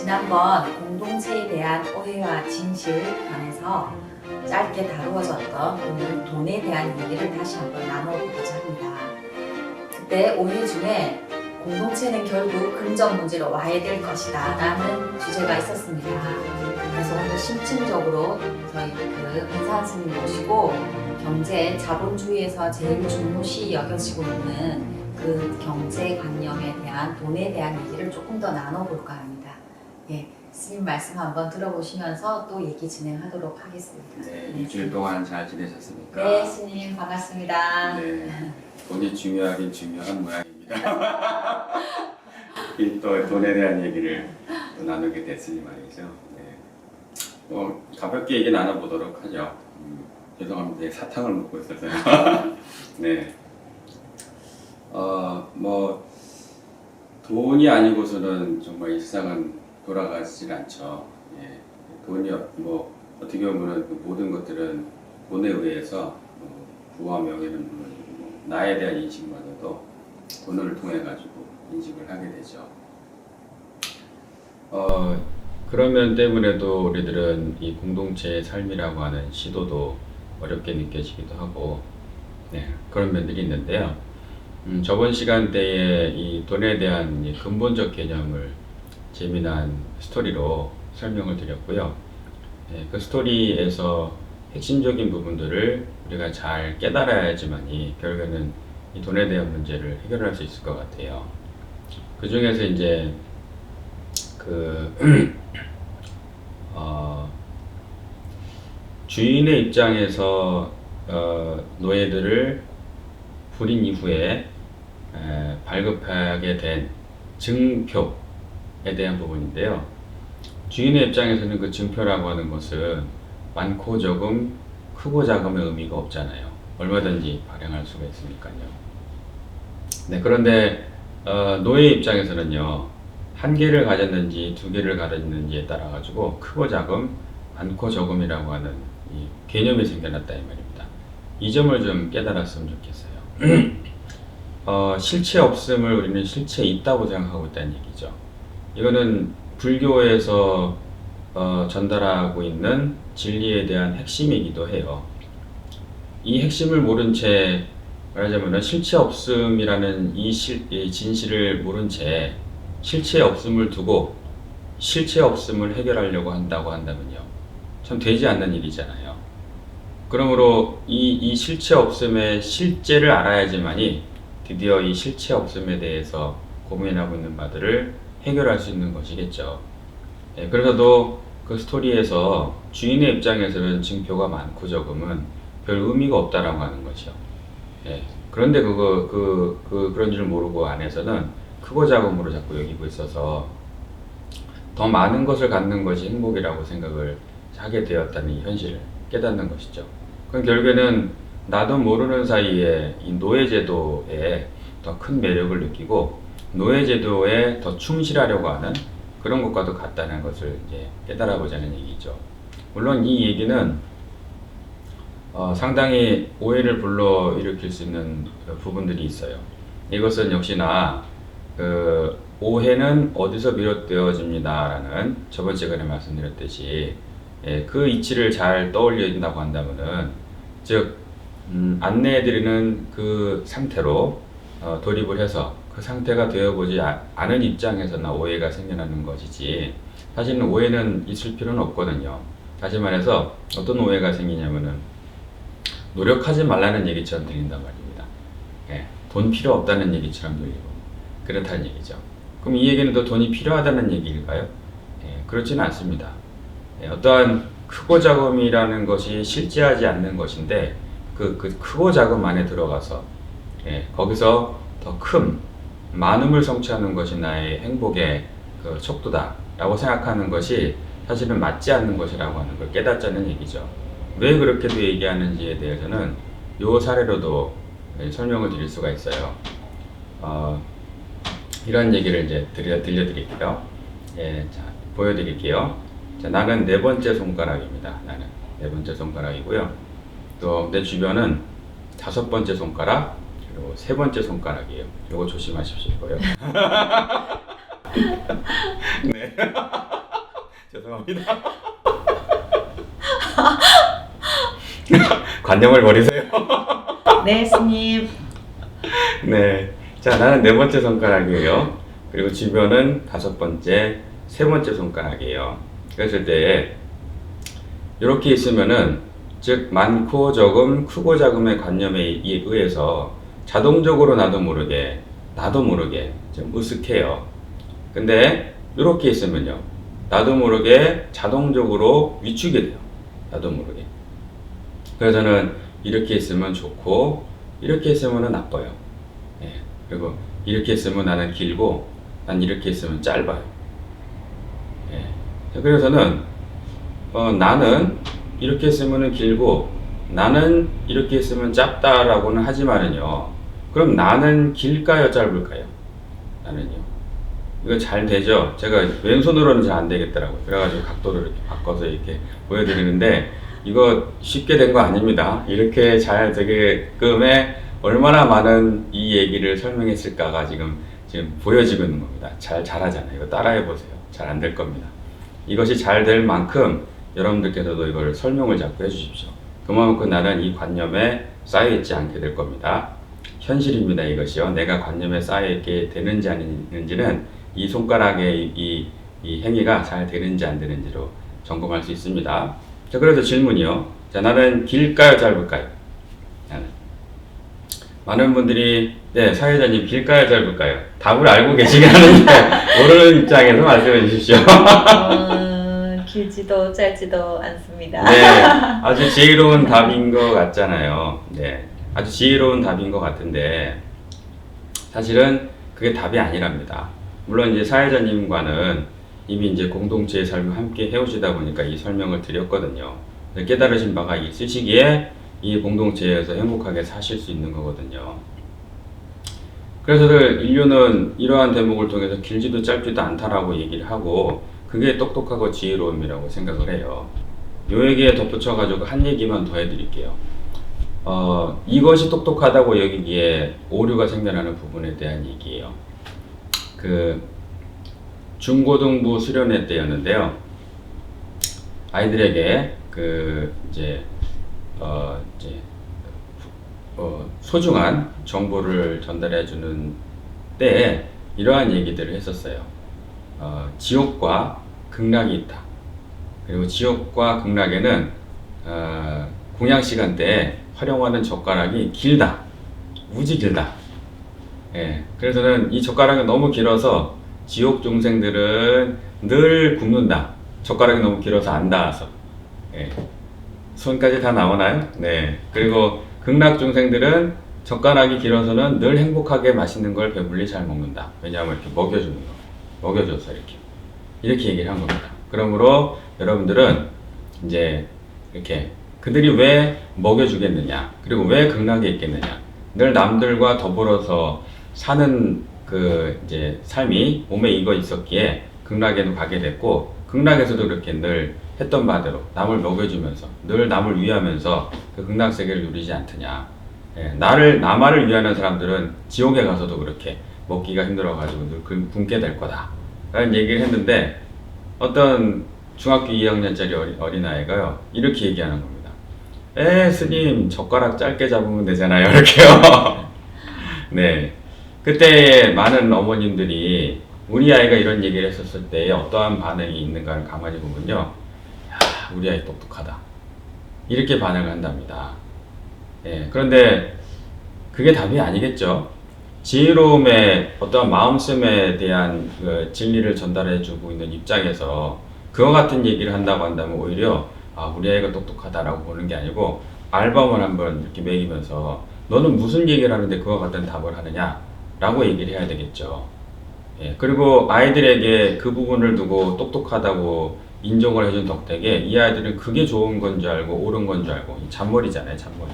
지난번 공동체에 대한 오해와 진실 관해서 짧게 다루어졌던 오늘 돈에 대한 얘기를 다시 한번 나눠보고자 합니다. 그때 오해 중에 공동체는 결국 금전 문제로 와야 될 것이다 라는 주제가 있었습니다. 그래서 오늘 심층적으로 저희 은사 스님 모시고 경제, 자본주의에서 제일 중요시 여겨지고 있는 그 경제관념에 대한 돈에 대한 얘기를 조금 더 나눠볼까 합니다. 예, 스님 말씀 한번 들어보시면서 또 얘기 진행하도록 하겠습니다. 네, 일주일 동안 잘 지내셨습니까? 네, 스님 반갑습니다. 네, 돈이 중요하긴 중요한 모양입니다. 또 돈에 대한 얘기를 또 나누게 됐으니 말이죠. 네. 가볍게 얘기 나눠보도록 하죠. 죄송합니다. 사탕을 먹고 있어서요. 네. 돈이 아니고서는 정말 이 세상은 돌아가질 않죠. 예. 돈이 어떻게 보면 그 모든 것들은 돈에 의해서 부와 명예는 물론이고 나에 대한 인식마저도 돈을 통해 가지고 인식을 하게 되죠. 그런 면 때문에도 우리들은 이 공동체의 삶이라고 하는 시도도 어렵게 느껴지기도 하고, 네, 그런 면들이 있는데요. 저번 시간대에 이 돈에 대한 이 근본적 개념을 재미난 스토리로 설명을 드렸고요. 네, 그 스토리에서 핵심적인 부분들을 우리가 잘 깨달아야지만이 결국에는 이 돈에 대한 문제를 해결할 수 있을 것 같아요. 그 중에서 이제 주인의 입장에서 노예들을 부린 이후에 발급하게 된 증표에 대한 부분인데요. 주인의 입장에서는 그 증표라고 하는 것은 많고 적음, 크고 작음의 의미가 없잖아요. 얼마든지 발행할 수가 있으니까요. 네, 그런데 노예 입장에서는요, 한 개를 가졌는지 두 개를 가졌는지에 따라 가지고 크고 작음, 많고 적음이라고 하는 이 개념이 생겨났다 이 말입니다. 이 점을 좀 깨달았으면 좋겠어요. 실체 없음을 우리는 실체 있다고 생각하고 있다는 얘기죠. 이거는 불교에서 전달하고 있는 진리에 대한 핵심이기도 해요. 이 핵심을 모른 채 말하자면 실체 없음이라는 이 진실을 모른 채 실체 없음을 두고 실체 없음을 해결하려고 한다고 한다면요, 참 되지 않는 일이잖아요. 그러므로 이 실체 없음의 실제를 알아야지만이 드디어 이 실체 없음에 대해서 고민하고 있는 바들을 해결할 수 있는 것이겠죠. 예, 그래서도 그 스토리에서 주인의 입장에서는 증표가 많고 적음은 별 의미가 없다라고 하는 거죠. 예, 그런데 그런 줄 모르고 안에서는 크고 작음으로 자꾸 여기고 있어서 더 많은 것을 갖는 것이 행복이라고 생각을 하게 되었다는 이 현실을 깨닫는 것이죠. 그럼 결국에는 나도 모르는 사이에 이 노예제도에 더 큰 매력을 느끼고 노예제도에 더 충실하려고 하는 그런 것과도 같다는 것을 이제 깨달아보자는 얘기죠. 물론 이 얘기는 상당히 오해를 불러일으킬 수 있는 부분들이 있어요. 이것은 역시나 오해는 어디서 비롯되어집니다라는 저번 시간에 말씀드렸듯이, 그 이치를 잘 떠올린다고 한다면은, 즉 안내해드리는 그 상태로 돌입을 해서 그 상태가 되어보지 않은 입장에서나 오해가 생겨나는 것이지, 사실은 오해는 있을 필요는 없거든요. 다시 말해서 어떤 오해가 생기냐면은 노력하지 말라는 얘기처럼 들린단 말입니다. 돈 필요 없다는 얘기처럼 들리고 그렇다는 얘기죠. 그럼 이 얘기는 더 돈이 필요하다는 얘기일까요? 그렇지는 않습니다. 어떠한 크고 작음이라는 것이 실제하지 않는 것인데 그 크고 작음 안에 들어가서 거기서 더 큰 많음을 성취하는 것이 나의 행복의 그 척도다 라고 생각하는 것이 사실은 맞지 않는 것이라고 하는 걸 깨닫자는 얘기죠. 왜 그렇게도 얘기하는지에 대해서는 이 사례로도 설명을 드릴 수가 있어요. 이런 얘기를 이제 들려드릴게요. 자, 보여드릴게요. 자, 나는 네 번째 손가락입니다. 나는 네 번째 손가락이고요. 또 내 주변은 다섯 번째 손가락, 그리고 세 번째 손가락이에요. 이거 조심하십시오. 네. 겁니다. 관념을 버리세요. 네, 스님. 네. 자, 나는 네 번째 손가락이에요. 그리고 주변은 다섯 번째, 세 번째 손가락이에요. 그랬을 때 이렇게 있으면은 즉 많고 적음, 크고 작음의 관념에 의해서 자동적으로 나도 모르게 좀 으쓱해요. 근데 이렇게 있으면요, 나도 모르게 자동적으로 위축이 돼요. 나도 모르게. 그래서는 이렇게 있으면 좋고 이렇게 있으면 나빠요. 예. 그리고 이렇게 있으면 나는 길고 난 이렇게 있으면 짧아요. 예. 그래서는 나는 이렇게 있으면 길고 나는 이렇게 있으면 짧다라고는 하지만은요, 그럼 나는 길까요 짧을까요? 나는요, 이거 잘 되죠? 제가 왼손으로는 잘 안 되겠더라고요. 그래가지고 각도를 이렇게 바꿔서 이렇게 보여드리는데 이거 쉽게 된 거 아닙니다. 이렇게 잘 되게끔에 얼마나 많은 이 얘기를 설명했을까가 지금 보여지고 있는 겁니다. 잘하잖아요. 이거 따라해 보세요. 잘 안 될 겁니다. 이것이 잘 될 만큼 여러분들께서도 이걸 설명을 자꾸 해주십시오. 그만큼 나는 이 관념에 쌓여있지 않게 될 겁니다. 현실입니다. 이것이요. 내가 관념에 쌓여있게 되는지 아닌지는 이 손가락의 이 행위가 잘 되는지 안 되는지로 점검할 수 있습니다. 자, 그래서 질문이요. 자, 나는 길까요 짧을까요? 나는. 많은 분들이 네, 사회자님 길까요 짧을까요? 답을 알고 계시긴 하는데 모르는 입장에서 말씀해 주십시오. 길지도 짧지도 않습니다. 네, 아주 지혜로운 답인 것 같잖아요. 네, 아주 지혜로운 답인 것 같은데 사실은 그게 답이 아니랍니다. 물론 이제 사회자님과는 이미 이제 공동체의 삶을 함께 해오시다 보니까 이 설명을 드렸거든요. 깨달으신 바가 있으시기에 이 공동체에서 행복하게 사실 수 있는 거거든요. 그래서들 인류는 이러한 대목을 통해서 길지도 짧지도 않다라고 얘기를 하고 그게 똑똑하고 지혜로움이라고 생각을 해요. 요 얘기에 덧붙여가지고 한 얘기만 더 해드릴게요. 이것이 똑똑하다고 여기기에 오류가 생겨나는 부분에 대한 얘기예요. 그 중고등부 수련회 때였는데요. 아이들에게 소중한 정보를 전달해주는 때에 이러한 얘기들을 했었어요. 지옥과 극락이 있다. 그리고 지옥과 극락에는 공양 시간대에 활용하는 젓가락이 길다. 무지 길다. 예, 그래서는 이 젓가락이 너무 길어서 지옥 중생들은 늘 굶는다. 젓가락이 너무 길어서 안 닿아서. 예. 손까지 다 나오나요? 네. 그리고 극락 중생들은 젓가락이 길어서는 늘 행복하게 맛있는 걸 배불리 잘 먹는다. 왜냐하면 이렇게 먹여주는 거. 먹여줘서 이렇게 얘기를 한 겁니다. 그러므로 여러분들은 이제 이렇게 그들이 왜 먹여주겠느냐, 그리고 왜 극락에 있겠느냐, 늘 남들과 더불어서 사는 이제 삶이 몸에 익어 있었기에 극락에도 가게 됐고, 극락에서도 그렇게 늘 했던 바대로 남을 먹여주면서 늘 남을 위하면서 그 극락 세계를 누리지 않더냐. 예, 나만을 위하는 사람들은 지옥에 가서도 그렇게 먹기가 힘들어가지고 늘 굶게 될 거다 라는 얘기를 했는데, 어떤 중학교 2학년짜리 어린아이가요 이렇게 얘기하는 겁니다. 스님 젓가락 짧게 잡으면 되잖아요 이렇게요. 네, 그때 많은 어머님들이 우리 아이가 이런 얘기를 했었을 때 어떠한 반응이 있는가를 가만히 보면요, 야, 우리 아이 똑똑하다 이렇게 반응을 한답니다. 예, 그런데 그게 답이 아니겠죠. 지혜로움의 어떤 마음씀에 대한 그 진리를 전달해주고 있는 입장에서 그와 같은 얘기를 한다고 한다면 오히려 우리 아이가 똑똑하다라고 보는 게 아니고 알밤을 한번 이렇게 매기면서 너는 무슨 얘기를 하는데 그와 같은 답을 하느냐 라고 얘기를 해야 되겠죠. 예, 그리고 아이들에게 그 부분을 두고 똑똑하다고 인정을 해준 덕택에 이 아이들은 그게 좋은 건 줄 알고 옳은 건 줄 알고, 잔머리잖아요, 잔머리.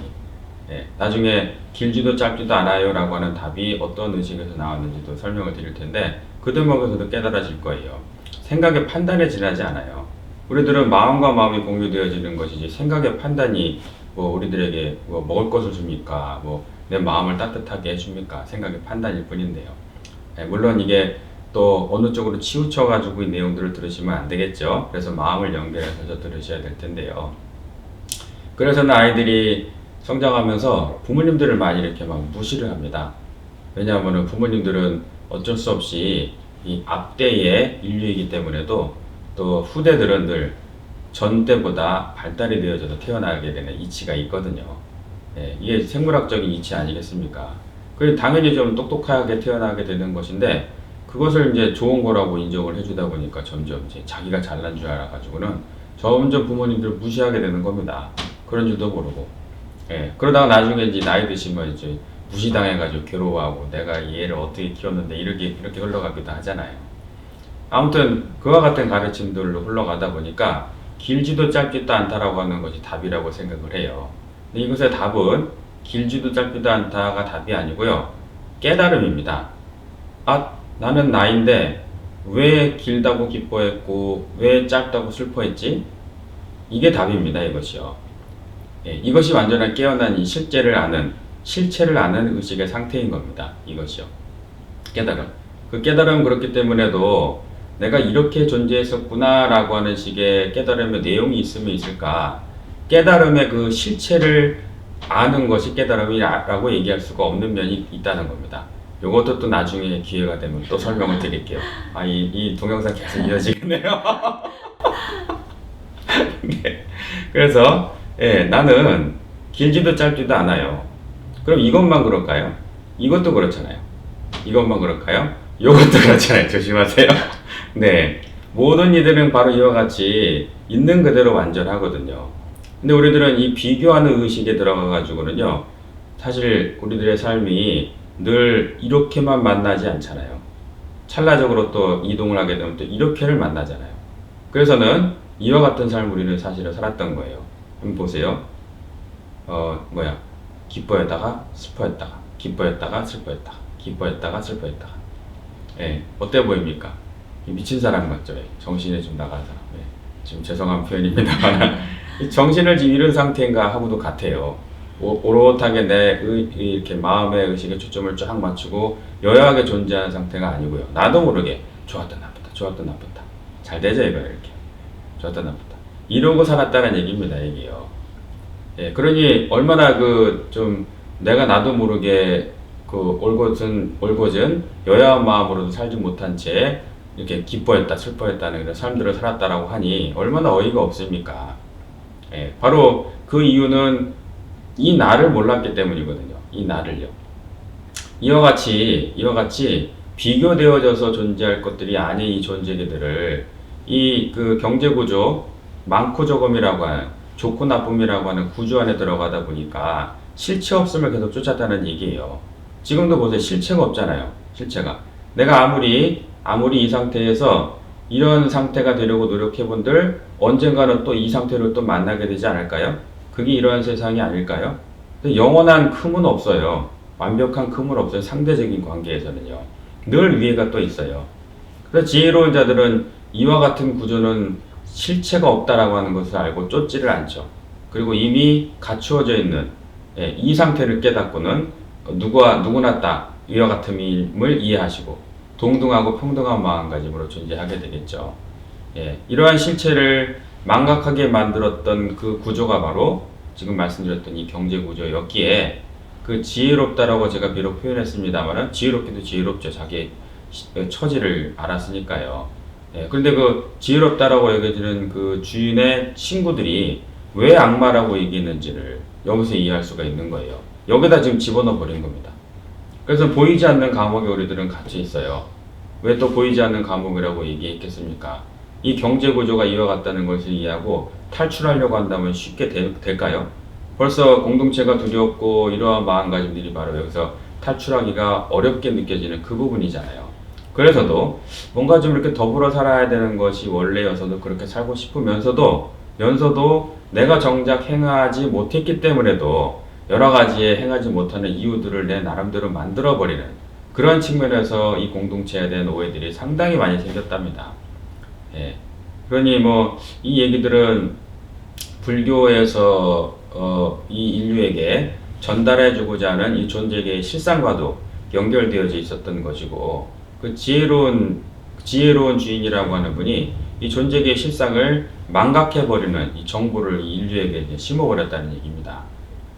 예, 나중에 길지도 짧지도 않아요 라고 하는 답이 어떤 의식에서 나왔는지도 설명을 드릴 텐데 그 대목에서도 깨달아질 거예요. 생각의 판단에 지나지 않아요. 우리들은 마음과 마음이 공유되어지는 것이지 생각의 판단이 우리들에게 먹을 것을 줍니까, 내 마음을 따뜻하게 해줍니까, 생각의 판단일 뿐인데요. 예, 물론 이게 또 어느 쪽으로 치우쳐가지고 이 내용들을 들으시면 안 되겠죠. 그래서 마음을 연결해서 들으셔야 될 텐데요. 그래서는 아이들이 성장하면서 부모님들을 많이 이렇게 막 무시를 합니다. 왜냐하면 부모님들은 어쩔 수 없이 이 앞대의 인류이기 때문에도 또 후대들은 늘 전대보다 발달이 되어져서 태어나게 되는 이치가 있거든요. 예, 이게 생물학적인 이치 아니겠습니까? 그래서 당연히 좀 똑똑하게 태어나게 되는 것인데 그것을 이제 좋은 거라고 인정을 해주다 보니까 점점 이제 자기가 잘난 줄 알아가지고는 점점 부모님들을 무시하게 되는 겁니다. 그런 줄도 모르고. 예, 그러다가 나중에 이제 나이 드시면 이제 무시당해가지고 괴로워하고 내가 이 애를 어떻게 키웠는데 이렇게 흘러가기도 하잖아요. 아무튼 그와 같은 가르침들로 흘러가다 보니까 길지도 짧지도 않다라고 하는 것이 답이라고 생각을 해요. 근데 이것의 답은 길지도 짧지도 않다가 답이 아니고요. 깨달음입니다. 아, 나는 나인데 왜 길다고 기뻐했고 왜 짧다고 슬퍼했지? 이게 답입니다. 이것이요. 예, 이것이 완전한 깨어난 이 실체를 아는 의식의 상태인 겁니다. 이것이요. 깨달음. 그 깨달음은 그렇기 때문에도 내가 이렇게 존재했었구나 라고 하는 식의 깨달음의 내용이 있으면 있을까? 깨달음의 그 실체를 아는 것이 깨달음이라고 얘기할 수가 없는 면이 있다는 겁니다. 요것도 또 나중에 기회가 되면 또 설명을 드릴게요. 아, 이 동영상 계속 이어지겠네요. 네. 그래서 예, 나는 길지도 짧지도 않아요. 그럼 이것만 그럴까요? 이것도 그렇잖아요. 이것만 그럴까요? 이것도 그렇잖아요. 조심하세요. 네, 모든 이들은 바로 이와 같이 있는 그대로 완전하거든요. 근데 우리들은 이 비교하는 의식에 들어가 가지고는요, 사실 우리들의 삶이 늘 이렇게만 만나지 않잖아요. 찰나적으로 또 이동을 하게 되면 또 이렇게를 만나잖아요. 그래서는 이와 같은 삶을 우리는 사실은 살았던 거예요. 한번 보세요. 기뻐했다가 슬퍼했다가, 기뻐했다가 슬퍼했다가, 기뻐했다가 슬퍼했다가. 예, 어때 보입니까? 미친 사람 같죠? 예, 정신이 좀 나간 사람. 예, 지금 죄송한 표현입니다만 정신을 지금 잃은 상태인가 하고도 같아요. 오롯하게 이렇게 마음의 의식에 초점을 쫙 맞추고 여야하게 존재하는 상태가 아니고요. 나도 모르게 좋았다 나쁘다, 좋았다 나쁘다. 잘 되죠 이거 이렇게. 좋았다 나쁘다. 이러고 살았다는 얘기입니다 이게요. 예, 그러니 얼마나 좀 내가 나도 모르게 올곧은 여야한 마음으로도 살지 못한 채 이렇게 기뻐했다 슬퍼했다는 그런 삶들을 살았다라고 하니 얼마나 어이가 없습니까? 예, 바로 그 이유는 이 나를 몰랐기 때문이거든요. 이 나를요. 이와 같이 비교되어져서 존재할 것들이 아닌 이 존재들을 그 경제구조 많고 적음이라고 하는 좋고 나쁨이라고 하는 구조 안에 들어가다 보니까 실체 없음을 계속 쫓았다는 얘기예요. 지금도 보세요. 실체가 없잖아요. 실체가. 내가 아무리 이 상태에서 이런 상태가 되려고 노력해본들 언젠가는 또 이 상태를 또 만나게 되지 않을까요? 그게 이러한 세상이 아닐까요? 영원한 큼은 없어요. 완벽한 큼은 없어요. 상대적인 관계에서는요. 늘 위에가 또 있어요. 그래서 지혜로운 자들은 이와 같은 구조는 실체가 없다라고 하는 것을 알고 쫓지를 않죠. 그리고 이미 갖추어져 있는 이 상태를 깨닫고는 누구나 다 이와 같음을 이해하시고 동등하고 평등한 마음가짐으로 존재하게 되겠죠. 예, 이러한 실체를 망각하게 만들었던 그 구조가 바로 지금 말씀드렸던 이 경제 구조였기에 그 지혜롭다라고 제가 비록 표현했습니다만은 지혜롭기도 지혜롭죠. 자기 처지를 알았으니까요. 예, 그런데 그 지혜롭다라고 여겨지는 그 주인의 친구들이 왜 악마라고 얘기했는지를 여기서 이해할 수가 있는 거예요. 여기다 지금 집어넣어 버린 겁니다. 그래서 보이지 않는 감옥에 우리들은 갇혀 있어요. 왜 또 보이지 않는 감옥이라고 얘기했겠습니까? 이 경제 구조가 이와 같다는 것을 이해하고 탈출하려고 한다면 쉽게 될까요? 벌써 공동체가 두렵고 이러한 마음가짐들이 바로 여기서 탈출하기가 어렵게 느껴지는 그 부분이잖아요. 그래서도 뭔가 좀 이렇게 더불어 살아야 되는 것이 원래여서도 그렇게 살고 싶으면서도 내가 정작 행하지 못했기 때문에도 여러 가지의 행하지 못하는 이유들을 내 나름대로 만들어버리는 그런 측면에서 이 공동체에 대한 오해들이 상당히 많이 생겼답니다. 예. 그러니 이 얘기들은 불교에서 이 인류에게 전달해주고자 하는 이 존재계의 실상과도 연결되어져 있었던 것이고, 그 지혜로운 주인이라고 하는 분이 이 존재계의 실상을 망각해버리는 이 정보를 이 인류에게 이제 심어버렸다는 얘기입니다.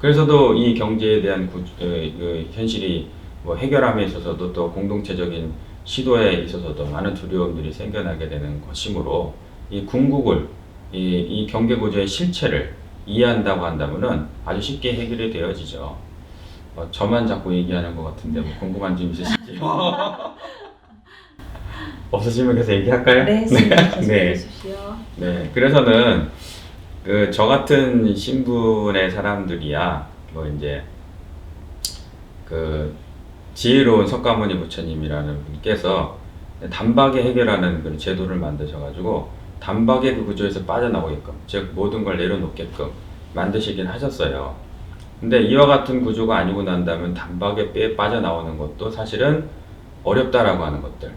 그래서도 이 경제에 대한 그 현실이 뭐 해결함에 있어서도 또 공동체적인 시도에 있어서도 많은 두려움들이 생겨나게 되는 것이므로 이 궁극을 이 경제 구조의 실체를 이해한다고 한다면은 아주 쉽게 해결이 되어지죠. 저만 자꾸 얘기하는 것 같은데 뭐 궁금한 점 있으시죠? 없으시면 계속 얘기할까요? 네, 계속 네. 해주십시오. 네, 그래서는 그 저 같은 신분의 사람들이야 뭐 이제 그 지혜로운 석가모니 부처님이라는 분께서 단박에 해결하는 그런 제도를 만드셔가지고 단박에 그 구조에서 빠져나오게끔, 즉 모든 걸 내려놓게끔 만드시긴 하셨어요. 근데 이와 같은 구조가 아니고 난다면 단박에 빠져나오는 것도 사실은 어렵다라고 하는 것들.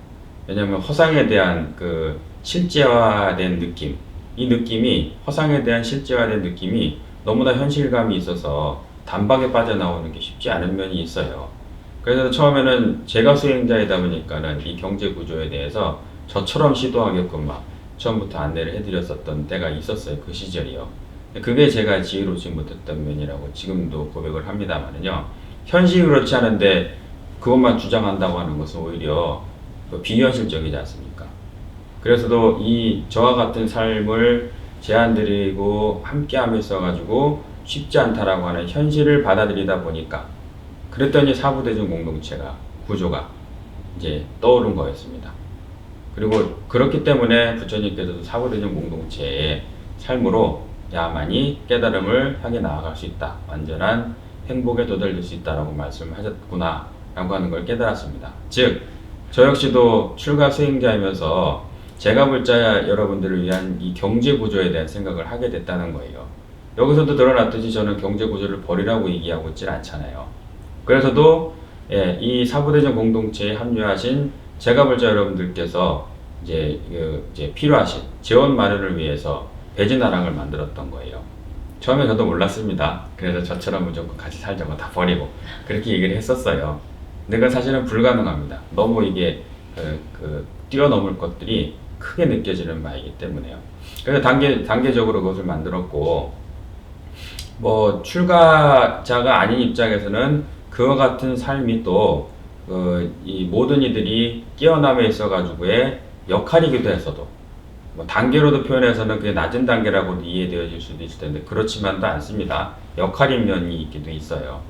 왜냐하면 허상에 대한 그 실제화된 느낌, 이 느낌이 허상에 대한 실제화된 느낌이 너무나 현실감이 있어서 단박에 빠져나오는 게 쉽지 않은 면이 있어요. 그래서 처음에는 제가 수행자이다 보니까는 이 경제 구조에 대해서 저처럼 시도하게끔 막 처음부터 안내를 해드렸었던 때가 있었어요. 그 시절이요. 그게 제가 지혜롭지 못했던 면이라고 지금도 고백을 합니다만은요. 현실이 그렇지 않은데 그것만 주장한다고 하는 것은 오히려 비현실적이지 않습니까? 그래서도 이 저와 같은 삶을 제안드리고 함께함에 있어가지고 쉽지 않다라고 하는 현실을 받아들이다 보니까 그랬더니 사부대중 공동체가 구조가 이제 떠오른 거였습니다. 그리고 그렇기 때문에 부처님께서도 사부대중 공동체의 삶으로 야만이 깨달음을 향해 나아갈 수 있다. 완전한 행복에 도달될 수 있다라고 말씀하셨구나 라고 하는 걸 깨달았습니다. 즉, 저 역시도 출가 수행자이면서 제가불자 여러분들을 위한 이 경제 구조에 대한 생각을 하게 됐다는 거예요. 여기서도 드러났듯이 저는 경제 구조를 버리라고 얘기하고 있질 않잖아요. 그래서도 이 사부대중 공동체에 합류하신 제가불자 여러분들께서 이제 필요하신 재원 마련을 위해서 배진아랑을 만들었던 거예요. 처음에 저도 몰랐습니다. 그래서 저처럼 무조건 같이 살자고 다 버리고 그렇게 얘기를 했었어요. 근데 그 사실은 불가능합니다. 너무 이게 뛰어넘을 것들이 크게 느껴지는 바이기 때문에요. 그래서 단계적으로 그것을 만들었고, 뭐 출가자가 아닌 입장에서는 그와 같은 삶이 또 이 모든 이들이 깨어남에 있어가지고의 역할이기도 했어도 뭐 단계로도 표현해서는 그게 낮은 단계라고도 이해되어질 수도 있을 텐데 그렇지만도 않습니다. 역할인 면이 있기도 있어요.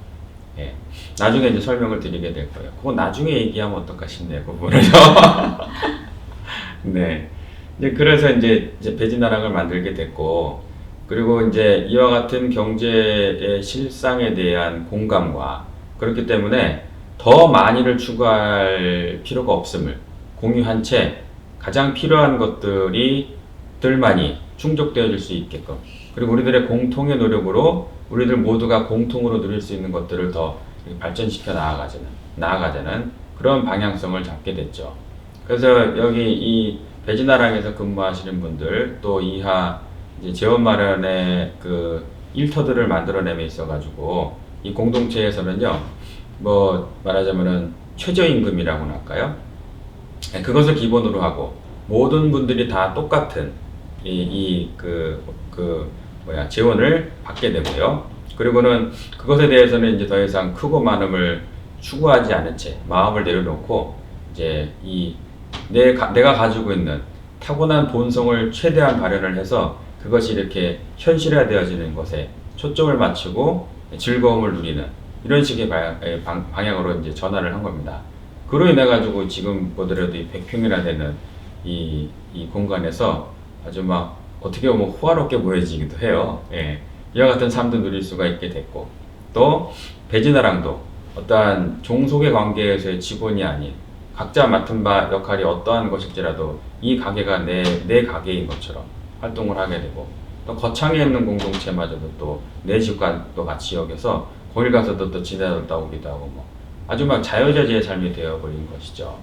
예. 나중에 이제 설명을 드리게 될 거예요. 그거 나중에 얘기하면 어떨까 싶네요. 그 부분을요. 네. 이제 그래서 이제 배진아랑을 만들게 됐고, 그리고 이제 이와 같은 경제의 실상에 대한 공감과 그렇기 때문에 더 많이를 추구할 필요가 없음을 공유한 채 가장 필요한 것들만이 충족되어질 수 있게끔, 그리고 우리들의 공통의 노력으로 우리들 모두가 공통으로 누릴 수 있는 것들을 더 발전시켜 나아가자는 그런 방향성을 잡게 됐죠. 그래서 여기 이 배진아랑에서 근무하시는 분들, 또 이하 이제 재원 마련의 그 일터들을 만들어내며 있어가지고 이 공동체에서는요, 뭐 말하자면은 최저임금이라고나 할까요? 그것을 기본으로 하고 모든 분들이 다 똑같은 재원을 받게 되고요. 그리고는 그것에 대해서는 이제 더 이상 크고 많음을 추구하지 않은 채 마음을 내려놓고 이제 내가 가지고 있는 타고난 본성을 최대한 발현을 해서 그것이 이렇게 현실화되어지는 것에 초점을 맞추고 즐거움을 누리는 이런 식의 방향으로 이제 전환을 한 겁니다. 그로 인해 가지고 지금 보더라도 이 100평이나 되는 이 공간에서 아주 막 어떻게 보면 호화롭게 보여지기도 해요. 예. 이와 같은 삶도 누릴 수가 있게 됐고, 또 배진아랑도 어떠한 종속의 관계에서의 직원이 아닌 각자 맡은 바 역할이 어떠한 것일지라도 이 가게가 내 가게인 것처럼 활동을 하게 되고, 또 거창에 있는 공동체마저도 또 내 직관도 같이 여겨서 거길 가서도 또 지내다 오기도 하고 뭐 아주 막 자유자재의 삶이 되어버린 것이죠.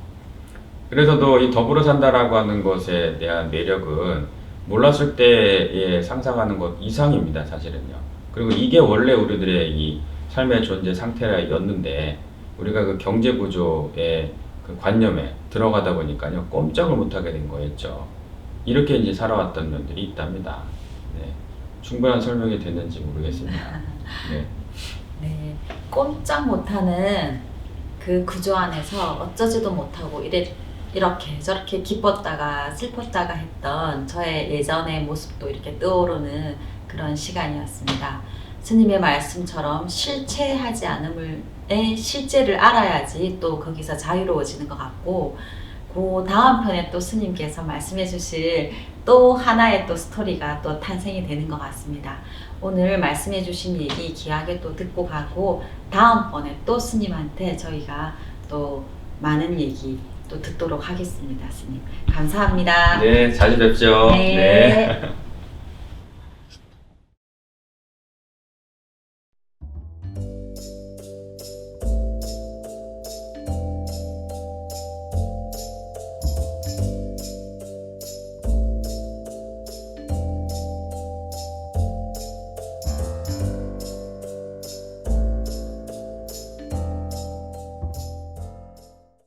그래서도 이 더불어 산다라고 하는 것에 대한 매력은 몰랐을 때에 상상하는 것 이상입니다, 사실은요. 그리고 이게 원래 우리들의 이 삶의 존재 상태였는데 우리가 그 경제 구조의 그 관념에 들어가다 보니까요 꼼짝을 못하게 된 거였죠. 이렇게 이제 살아왔던 면들이 있답니다. 네, 충분한 설명이 됐는지 모르겠습니다. 네. 네, 꼼짝 못하는 그 구조 안에서 어쩌지도 못하고 이렇게 저렇게 기뻤다가 슬펐다가 했던 저의 예전의 모습도 이렇게 떠오르는 그런 시간이었습니다. 스님의 말씀처럼 실체하지 않음의 실제를 알아야지 또 거기서 자유로워지는 것 같고, 그 다음 편에 또 스님께서 말씀해 주실 또 하나의 또 스토리가 또 탄생이 되는 것 같습니다. 오늘 말씀해 주신 얘기 귀하게 또 듣고 가고, 다음번에 또 스님한테 저희가 또 많은 얘기 또 듣도록 하겠습니다. 스님 감사합니다. 네, 자주 뵙죠. 네.